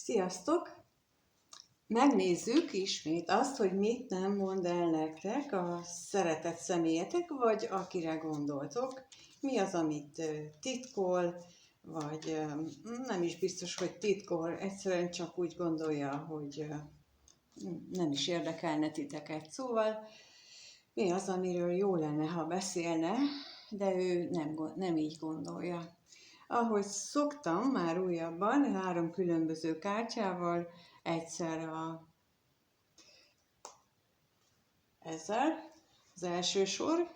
Sziasztok! Megnézzük ismét azt, hogy mit nem mond el nektek a szeretett személyetek, vagy akire gondoltok. Mi az, amit titkol, vagy nem is biztos, hogy titkol, egyszerűen csak úgy gondolja, hogy nem is érdekelne titeket. Szóval mi az, amiről jó lenne, ha beszélne, de ő nem így gondolja. Ahogy szoktam már újabban, 3 különböző kártyával, egyszer ezzel, az első sor.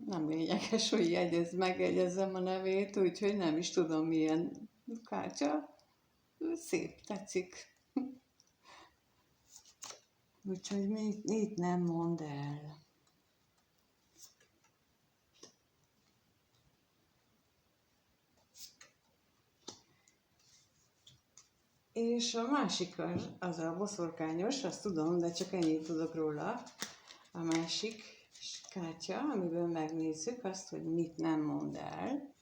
Nem lényeges, hogy megjegyezzem a nevét, úgyhogy nem is tudom milyen kártya. Szép, tetszik. Úgyhogy mit nem mond el. És a másik az a boszorkányos, azt tudom, de csak ennyit tudok róla. A másik kártya, amiből megnézzük azt, hogy mit nem mond el.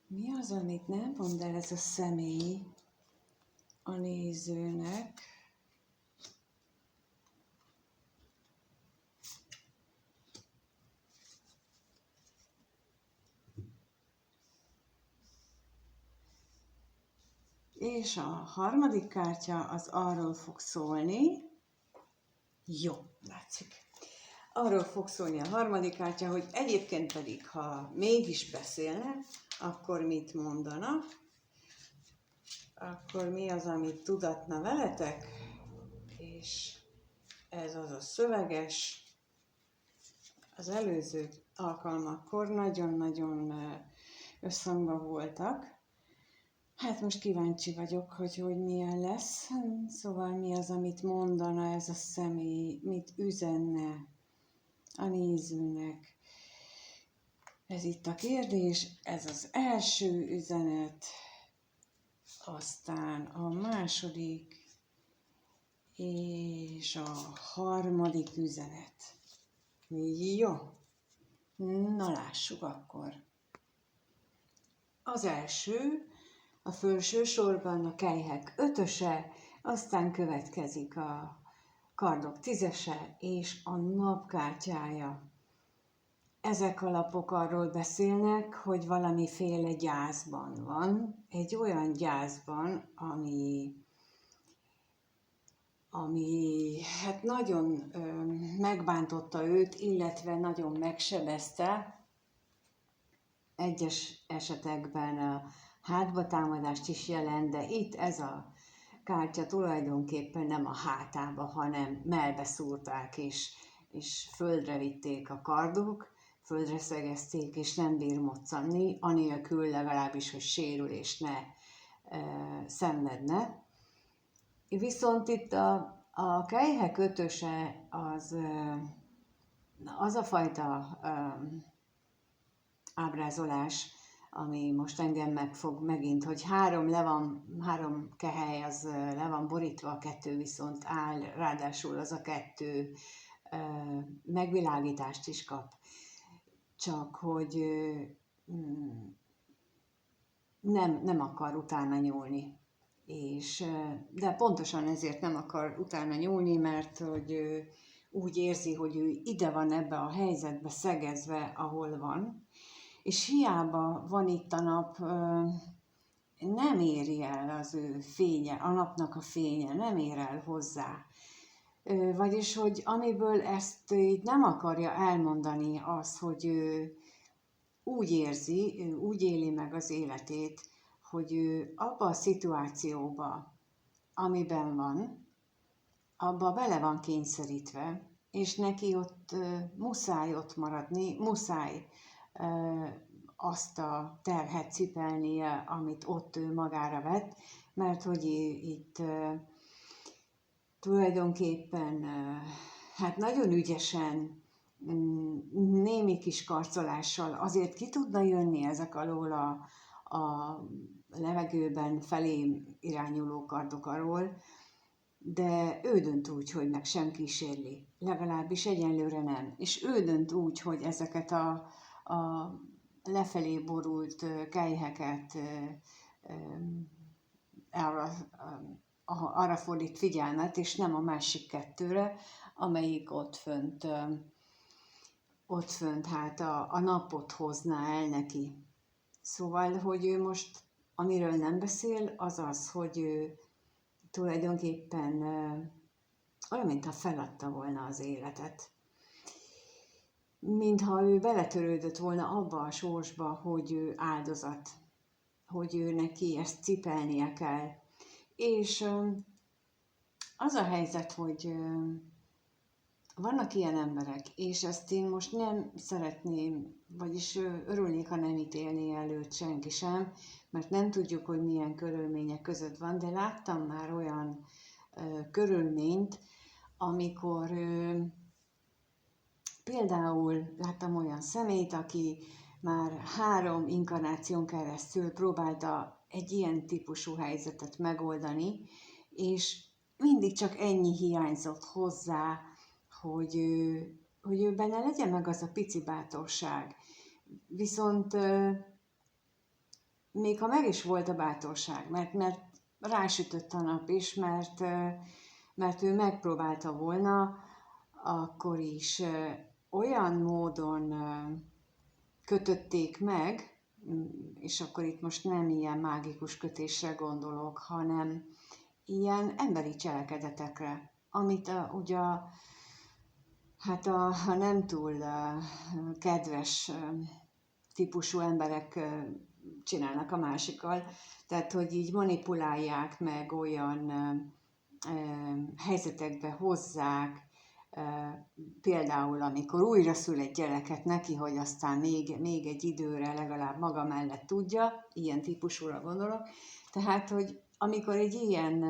Mi az, amit nem mond el ez a személy a nézőnek? És a harmadik kártya az arról fog szólni, jó, látszik. Arról fog szólni a harmadik kártya, hogy egyébként pedig, ha mégis beszélne, akkor mit mondana, akkor mi az, amit tudatna veletek, és ez az a szöveges. Az előző alkalmakkor nagyon-nagyon összhangban voltak. Hát most kíváncsi vagyok, hogy milyen lesz. Szóval mi az, amit mondana ez a személy, mit üzenne a nézőnek. Ez itt a kérdés, ez az első üzenet, aztán a második és a harmadik üzenet. Jó, na lássuk akkor. Az első, a felső sorban a kelyhek 5-öse, aztán következik a kardok 10-ese és a napkártyája. Ezek a lapok arról beszélnek, hogy valamiféle gyászban van, egy olyan gyászban, ami hát nagyon megbántotta őt, illetve nagyon megsebezte. Egyes esetekben a hátbatámadást is jelent, de itt ez a kártya tulajdonképpen nem a hátába, hanem mellbe szúrták, és földre vitték a kardok, földre szegezték, és nem bír moccanni, anélkül legalábbis, hogy sérülést ne szenvedne. Viszont itt a kelyhek 5-öse az a fajta ábrázolás, ami most engem megfog megint, hogy 3 kehely az le van borítva, a 2 viszont áll, ráadásul az a 2 megvilágítást is kap. Csak hogy nem akar utána nyúlni. De pontosan ezért nem akar utána nyúlni, mert hogy úgy érzi, hogy ő ide van ebbe a helyzetbe szegezve, ahol van, és hiába van itt a nap, nem éri el az ő fénye, a napnak a fénye, nem ér el hozzá. Vagyis, hogy amiből ezt így nem akarja elmondani az, hogy ő úgy érzi, ő úgy éli meg az életét, hogy ő abba a szituációba, amiben van, abba bele van kényszerítve, és neki ott muszáj ott maradni, muszáj azt a terhet cipelnie, amit ott ő magára vett, mert hogy itt tulajdonképpen hát nagyon ügyesen, némi kis karcolással azért ki tudna jönni ezek alól a levegőben felé irányuló kardok alól, de ő dönt úgy, hogy meg sem kísérli, legalábbis egyenlőre nem. És ő dönt úgy, hogy ezeket a lefelé borult kelyheket arra fordít figyelmet, és nem a másik kettőre, amelyik ott fönt hát a napot hozná el neki. Szóval, hogy ő most, amiről nem beszél, az az, hogy ő tulajdonképpen olyan, mintha feladta volna az életet. Mintha ő beletörődött volna abba a sorsba, hogy ő áldozat, hogy ő neki ezt cipelnie kell. És az a helyzet, hogy vannak ilyen emberek, és ezt én most nem szeretném, vagyis örülnék, ha nem ítélné előtt senki sem, mert nem tudjuk, hogy milyen körülmények között van, de láttam már olyan körülményt, amikor például láttam olyan személyt, aki már 3 inkarnáción keresztül próbálta egy ilyen típusú helyzetet megoldani, és mindig csak ennyi hiányzott hozzá, hogy ő benne legyen meg az a pici bátorság. Viszont még ha meg is volt a bátorság, mert rásütött a nap is, mert ő megpróbálta volna, akkor is olyan módon kötötték meg, és akkor itt most nem ilyen mágikus kötésre gondolok, hanem ilyen emberi cselekedetekre, amit ugye hát a nem túl kedves típusú emberek csinálnak a másikkal, tehát hogy így manipulálják meg, olyan helyzetekbe hozzák, például amikor újra szül egy gyereket neki, hogy aztán még egy időre legalább maga mellett tudja, ilyen típusúra gondolok, tehát hogy amikor egy ilyen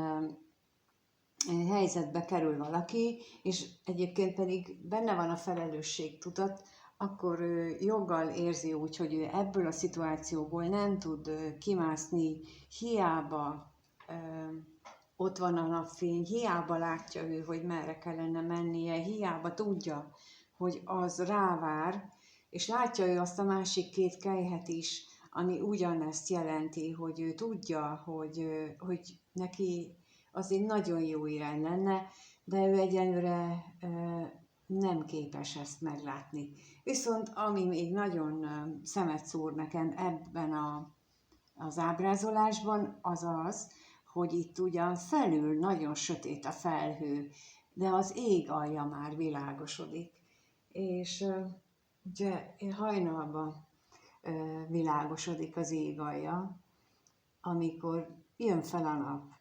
helyzetbe kerül valaki, és egyébként pedig benne van a felelősségtudat, akkor ő joggal érzi úgy, hogy ő ebből a szituációból nem tud kimászni, hiába ott van a napfény, hiába látja ő, hogy merre kellene mennie, hiába tudja, hogy az rávár, és látja ő azt a másik 2 kelyhet is, ami ugyanezt jelenti, hogy ő tudja, hogy neki az egy nagyon jó irány lenne, de ő egyenlőre nem képes ezt meglátni. Viszont ami még nagyon szemet szúr nekem ebben az ábrázolásban, az az, hogy itt ugyan felül nagyon sötét a felhő, de az ég alja már világosodik. És ugye hajnalban világosodik az ég alja, amikor jön fel a nap.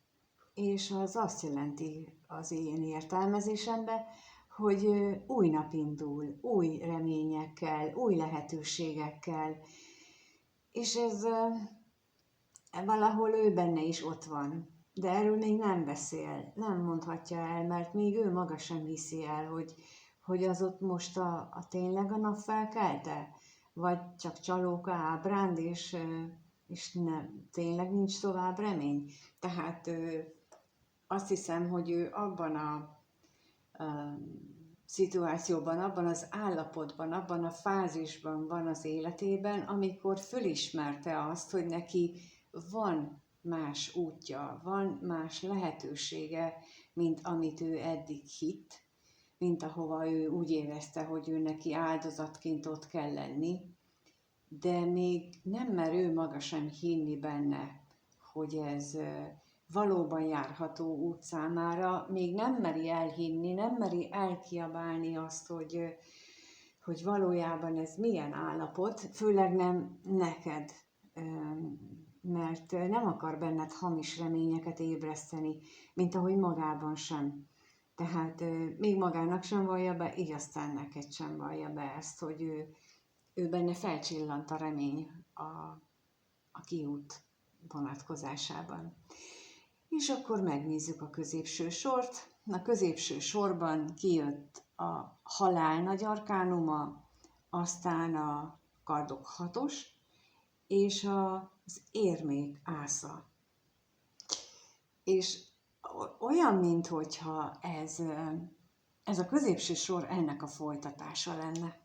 És az azt jelenti az én értelmezésemben, hogy új nap indul, új reményekkel, új lehetőségekkel, és ez valahol ő benne is ott van, de erről még nem beszél, nem mondhatja el, mert még ő maga sem hiszi el, hogy az ott most a tényleg a nap felkelte, vagy csak csalóka ábránd, és nem, tényleg nincs tovább remény. Tehát azt hiszem, hogy ő abban a szituációban, abban az állapotban, abban a fázisban van az életében, amikor fölismerte azt, hogy neki van más útja, van más lehetősége, mint amit ő eddig hitt, mint ahova ő úgy érezte, hogy ő neki áldozatként ott kell lenni, de még nem mer ő maga sem hinni benne, hogy ez valóban járható út számára, még nem meri elhinni, nem meri elkiabálni azt, hogy valójában ez milyen állapot, főleg nem neked, mert nem akar benned hamis reményeket ébreszteni, mint ahogy magában sem. Tehát még magának sem vallja be, így aztán neked sem vallja be ezt, hogy ő benne felcsillant a remény a kiút vonatkozásában. És akkor megnézzük a középső sort. A középső sorban kijött a halál nagy arkánuma, aztán a kardok 6-os, és az érmék ásza. És olyan, minthogyha ez a középső sor ennek a folytatása lenne.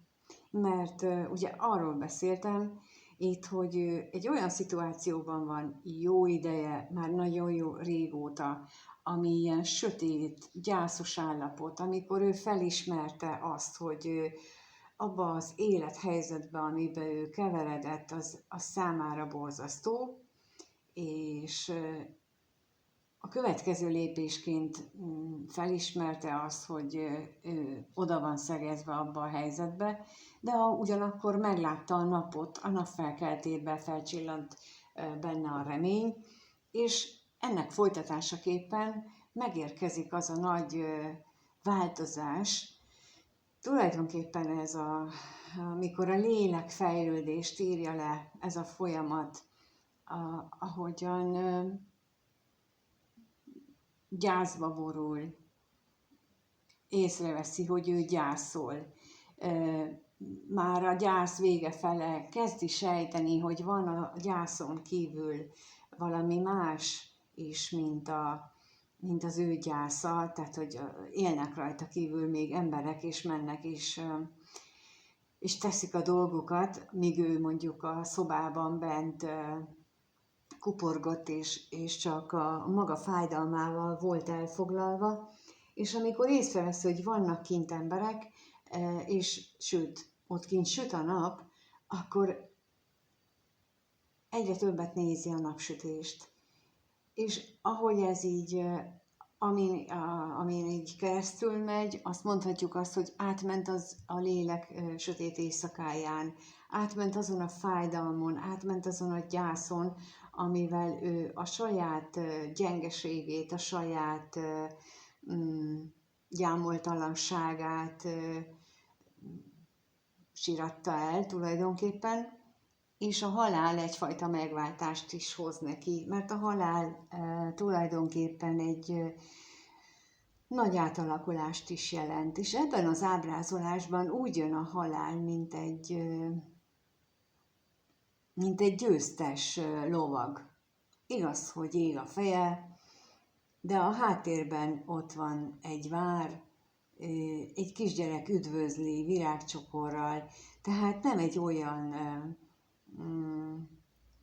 Mert ugye arról beszéltem, itt, hogy ő egy olyan szituációban van jó ideje, már nagyon jó régóta, ami ilyen sötét, gyászos állapot, amikor ő felismerte azt, hogy ő abba az élethelyzetben, amiben ő keveredett, az számára borzasztó, és a következő lépésként felismerte azt, hogy ő oda van szegezve abba a helyzetbe, de ugyanakkor meglátta a napot, a nap felkeltében felcsillant benne a remény, és ennek folytatásaképpen megérkezik az a nagy változás, tulajdonképpen amikor a lélek fejlődést írja le ez a folyamat, ahogyan gyászba borul, észreveszi, hogy ő gyászol. Már a gyász vége fele kezdi sejteni, hogy van a gyászon kívül valami más is, mint az ő gyásza, tehát hogy élnek rajta kívül még emberek, és mennek, és teszik a dolgokat, míg ő mondjuk a szobában bent kuporgott, és csak a maga fájdalmával volt elfoglalva, és amikor észrevesz, hogy vannak kint emberek, és sőt, ott kint süt a nap, akkor egyre többet nézi a napsütést. És ahogy ez így, amin így keresztül megy, azt mondhatjuk azt, hogy átment a lélek sötét éjszakáján, átment azon a fájdalmon, átment azon a gyászon, amivel ő a saját gyengeségét, a saját gyámoltalanságát síratta el tulajdonképpen, és a halál egyfajta megváltást is hoz neki, mert a halál tulajdonképpen egy nagy átalakulást is jelent, és ebben az ábrázolásban úgy jön a halál, mint egy győztes lovag. Igaz, hogy ég a feje, de a háttérben ott van egy vár, egy kisgyerek üdvözli virágcsokorral, tehát nem egy olyan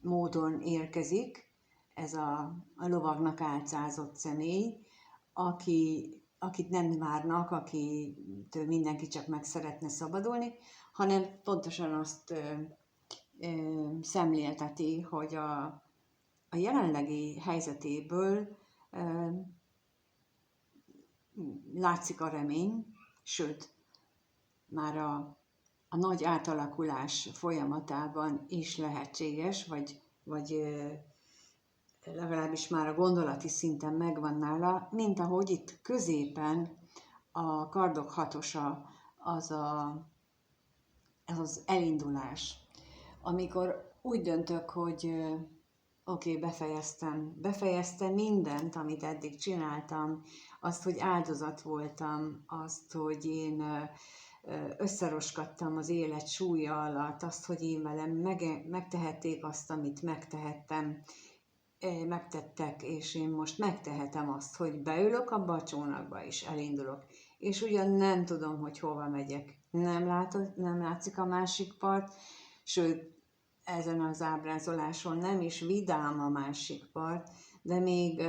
módon érkezik ez a lovagnak álcázott személy, akit nem várnak, akitől mindenki csak meg szeretne szabadulni, hanem pontosan azt szemlélteti, hogy a jelenlegi helyzetéből látszik a remény, sőt, már a nagy átalakulás folyamatában is lehetséges, vagy legalábbis már a gondolati szinten megvan nála, mint ahogy itt középen a kardok hatosa ez az elindulás. Amikor úgy döntök, hogy oké, befejeztem mindent, amit eddig csináltam, azt, hogy áldozat voltam, azt, hogy én összeroskadtam az élet súlya alatt, azt, hogy én velem megtehették azt, amit megtettek, és én most megtehetem azt, hogy beülök abba a csónakba, és elindulok. És ugyan nem tudom, hogy hova megyek. Nem látszik a másik part, sőt, ezen az ábrázoláson nem is vidám a másik part, de még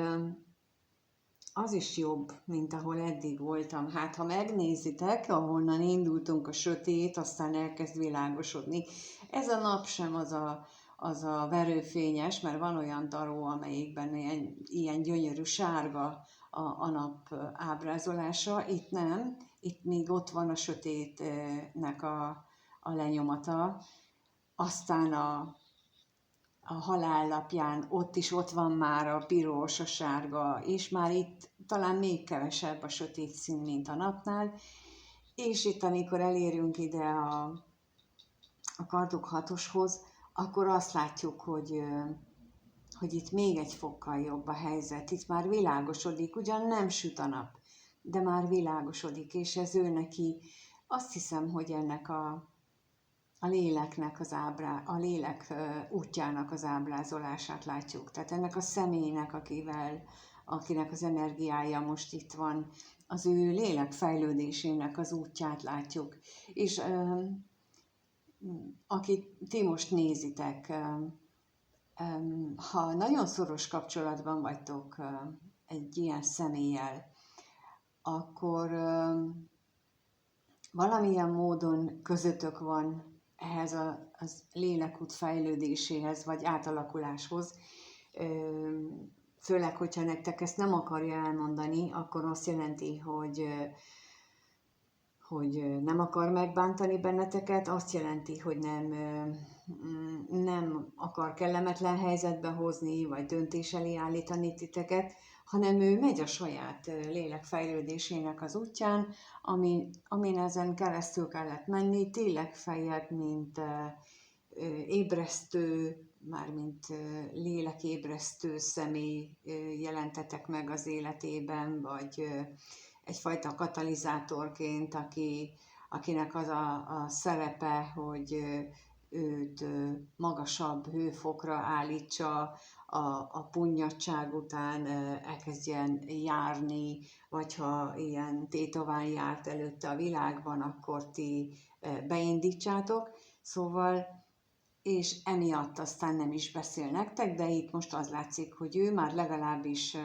az is jobb, mint ahol eddig voltam. Hát, ha megnézitek, ahonnan indultunk a sötét, aztán elkezd világosodni. Ez a nap sem az a verőfényes, mert van olyan daró, amelyikben ilyen gyönyörű sárga a nap ábrázolása. Itt nem, itt még ott van a sötétnek a lenyomata. Aztán a halállapján ott van már a piros, a sárga, és már itt talán még kevesebb a sötét szín, mint a napnál. És itt, amikor elérünk ide a kardok hatoshoz, akkor azt látjuk, hogy itt még egy fokkal jobb a helyzet. Itt már világosodik, ugyan nem süt a nap, de már világosodik, és ez ő neki, azt hiszem, hogy ennek a léleknek a lélek útjának az ábrázolását látjuk. Tehát ennek a személynek, akinek az energiája most itt van, az ő lélek fejlődésének az útját látjuk. És akit ti most nézitek, ha nagyon szoros kapcsolatban vagytok egy ilyen személlyel, akkor valamilyen módon közöttök van ehhez az lélekút fejlődéséhez, vagy átalakuláshoz. Főleg, hogyha nektek ezt nem akarja elmondani, akkor azt jelenti, hogy nem akar megbántani benneteket, azt jelenti, hogy nem akar kellemetlen helyzetbe hozni, vagy döntés elé állítani titeket, hanem ő megy a saját lélekfejlődésének az útján, amin ezen keresztül kellett menni, ti legfeljebb, mint ébresztő, mármint lélekébresztő személy jelentetek meg az életében, vagy egyfajta katalizátorként, akinek az a szerepe, hogy őt magasabb hőfokra állítsa, a punyadság után elkezdjen járni, vagy ha ilyen tétován járt előtte a világban, akkor ti beindítsátok. Szóval, és emiatt aztán nem is beszél nektek, de itt most az látszik, hogy ő már legalábbis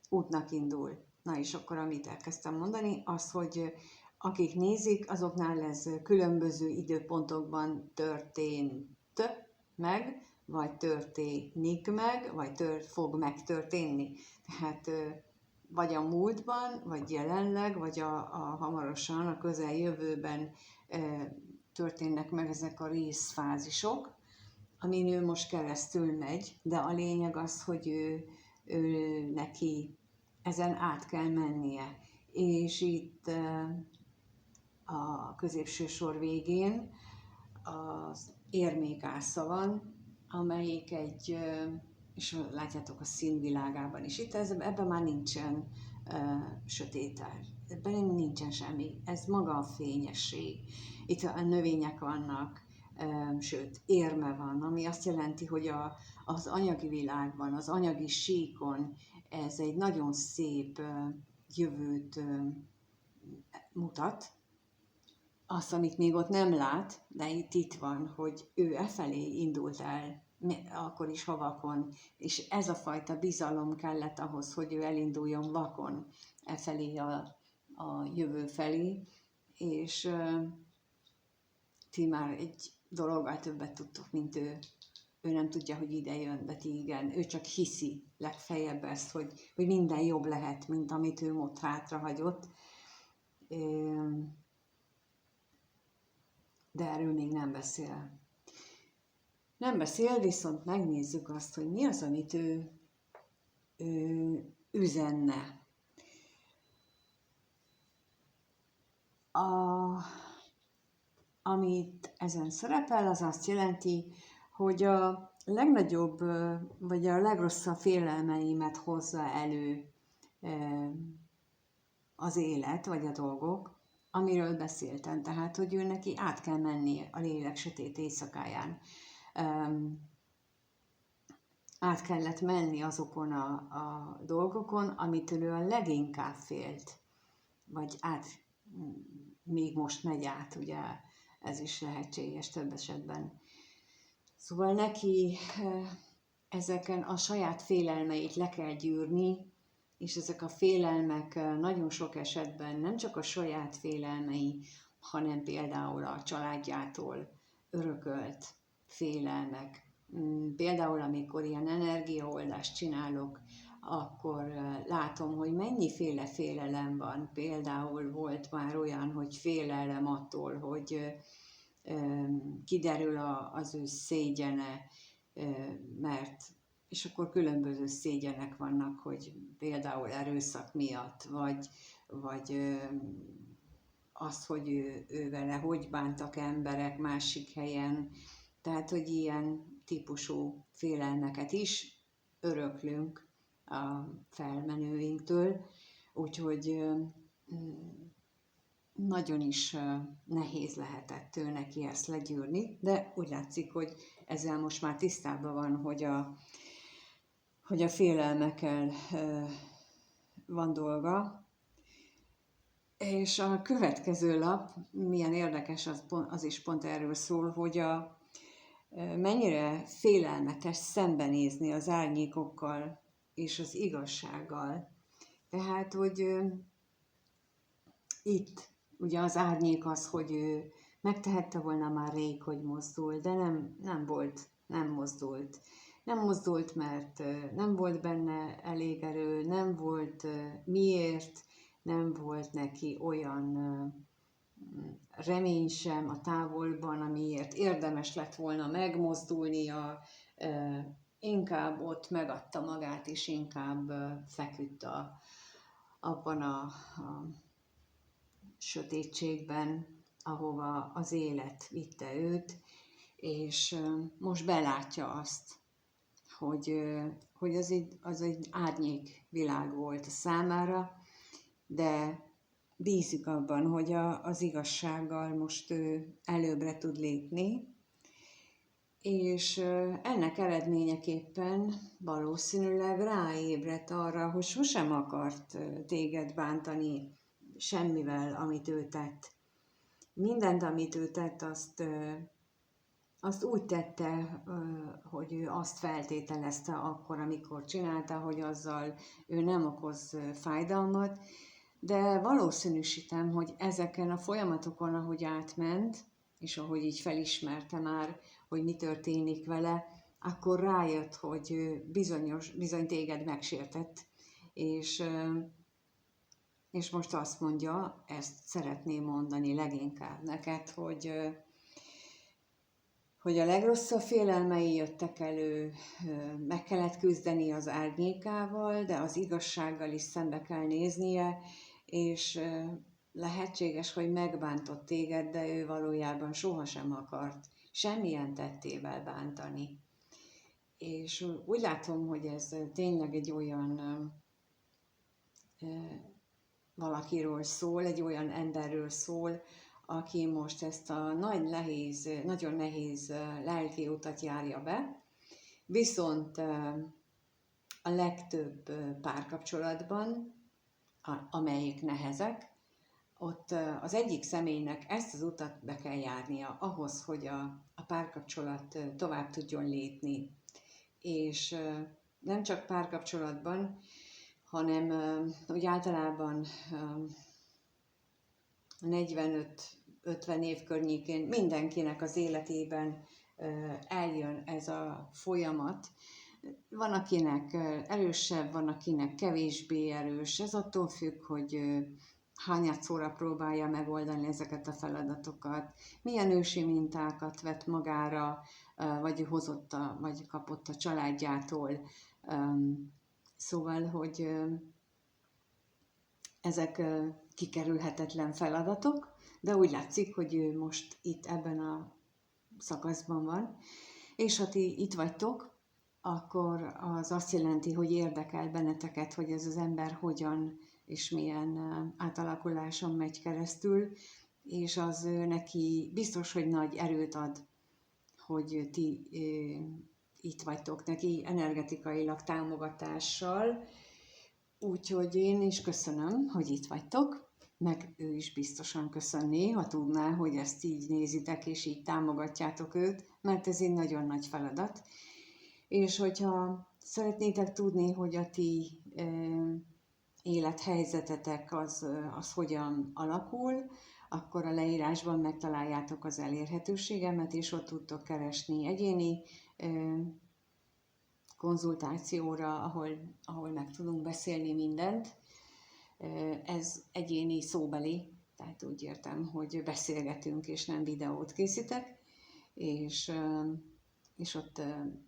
útnak indul. Na és akkor, amit elkezdtem mondani, az, hogy akik nézik, azoknál ez különböző időpontokban történt meg, vagy történik meg, vagy fog megtörténni. Tehát vagy a múltban, vagy jelenleg, vagy hamarosan, a közeljövőben történnek meg ezek a részfázisok, amin ő most keresztül megy, de a lényeg az, hogy ő neki ezen át kell mennie. És itt a középső sor végén az érmékásza van, amelyik és látjátok a színvilágában is. Itt ebben már nincsen sötétel, ebben nincsen semmi, ez maga a fényesség. Itt a növények vannak, sőt, érme van, ami azt jelenti, hogy az anyagi világban, az anyagi síkon ez egy nagyon szép jövőt mutat, azt, amit még ott nem lát, de itt van, hogy ő efelé indult el, akkor is havakon, és ez a fajta bizalom kellett ahhoz, hogy ő elinduljon vakon efelé a jövő felé, és ti már egy dologgal többet tudtok, mint ő. Ő nem tudja, hogy ide jön, de ti igen. Ő csak hiszi legfeljebb ezt, hogy minden jobb lehet, mint amit ő ott hátrahagyott. De erről még nem beszél. Nem beszél, viszont megnézzük azt, hogy mi az, amit ő üzenne. Amit ezen szerepel, az azt jelenti, hogy a legnagyobb, vagy a legrosszabb félelmeimet hozza elő az élet, vagy a dolgok, amiről beszéltem. Tehát, hogy ő neki át kell menni a lélek sötét éjszakáján. Át kellett menni azokon a dolgokon, amitől ő a leginkább félt, vagy még most megy át, ugye ez is lehetséges több esetben. Szóval neki ezeken a saját félelmeit le kell gyűrni, és ezek a félelmek nagyon sok esetben nem csak a saját félelmei, hanem például a családjától örökölt félelmek. Például, amikor ilyen energiaoldást csinálok, akkor látom, hogy mennyiféle félelem van. Például volt már olyan, hogy félelem attól, hogy kiderül az ő szégyene, és akkor különböző szégyenek vannak, hogy például erőszak miatt, vagy az, hogy ő vele hogy bántak emberek másik helyen. Tehát, hogy ilyen típusú félelmeket is öröklünk a felmenőinktől, úgyhogy nagyon is nehéz lehetett ő neki ezt legyűrni, de úgy látszik, hogy ezzel most már tisztában van, hogy a félelmekkel van dolga, És a következő lap, milyen érdekes, az is pont erről szól, hogy mennyire félelmetes szembenézni az árnyékokkal és az igazsággal. Tehát, hogy itt ugye az árnyék az, hogy ő megtehette volna már rég, hogy mozdul, de nem mozdult. Nem mozdult, mert nem volt benne elég erő, nem volt miért, nem volt neki olyan remény sem a távolban, amiért érdemes lett volna megmozdulnia, inkább ott megadta magát, és inkább feküdt abban a sötétségben, ahova az élet vitte őt, és most belátja azt, hogy az egy árnyék világ volt a számára, de bízik abban, hogy az igazsággal most ő előbbre tud lépni, és ennek eredményeképpen valószínűleg ráébredt arra, hogy sosem akart téged bántani semmivel, amit ő tett. Mindent, amit ő tett, azt úgy tette, hogy ő azt feltételezte akkor, amikor csinálta, hogy azzal ő nem okoz fájdalmat, de valószínűsítem, hogy ezeken a folyamatokon, ahogy átment, és ahogy így felismerte már, hogy mi történik vele, akkor rájött, hogy bizony téged megsértett, és most azt mondja, ezt szeretném mondani leginkább neked, hogy a legrosszabb félelmei jöttek elő, meg kellett küzdeni az árnyékával, de az igazsággal is szembe kell néznie, és lehetséges, hogy megbántott téged, de ő valójában sohasem akart semmilyen tettével bántani. És úgy látom, hogy ez tényleg egy olyan valakiről szól, egy olyan emberről szól, aki most ezt a nagyon nehéz lelki utat járja be, viszont a legtöbb párkapcsolatban, amelyik nehezek, ott az egyik személynek ezt az utat be kell járnia ahhoz, hogy a párkapcsolat tovább tudjon lépni. És nem csak párkapcsolatban, hanem úgy általában 45-50 év környékén mindenkinek az életében eljön ez a folyamat. Van, akinek erősebb, van, akinek kevésbé erős. Ez attól függ, hogy hányadszorra próbálja megoldani ezeket a feladatokat, milyen ősi mintákat vett magára, vagy vagy kapott a családjától. Szóval, hogy ezek kikerülhetetlen feladatok, de úgy látszik, hogy ő most itt ebben a szakaszban van, és ha ti itt vagytok, akkor az azt jelenti, hogy érdekel benneteket, hogy ez az ember hogyan és milyen átalakuláson megy keresztül, és az neki biztos, hogy nagy erőt ad, hogy ti itt vagytok neki energetikailag támogatással. Úgyhogy én is köszönöm, hogy itt vagytok, meg ő is biztosan köszönné, ha tudná, hogy ezt így nézitek és így támogatjátok őt, mert ez egy nagyon nagy feladat. És hogyha szeretnétek tudni, hogy a ti élethelyzetetek az hogyan alakul, akkor a leírásban megtaláljátok az elérhetőségemet, és ott tudtok keresni egyéni konzultációra, ahol meg tudunk beszélni mindent. Ez egyéni szóbeli, tehát úgy értem, hogy beszélgetünk, és nem videót készítek, és ott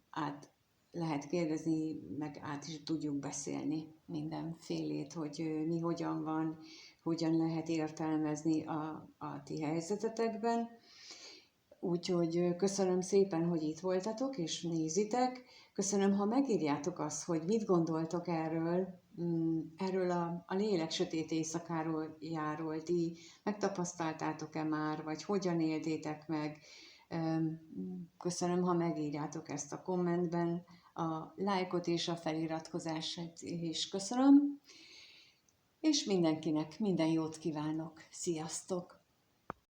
át lehet kérdezni, meg át is tudjuk beszélni mindenfélét, hogy mi hogyan van, hogyan lehet értelmezni a ti helyzetetekben. Úgyhogy köszönöm szépen, hogy itt voltatok és nézitek. Köszönöm, ha megírjátok azt, hogy mit gondoltok erről a lélek sötét éjszakáról, ti megtapasztaltátok-e már, vagy hogyan éltétek meg. Köszönöm, ha megírjátok ezt a kommentben, a lájkot és a feliratkozást is köszönöm. és mindenkinek minden jót kívánok. Sziasztok!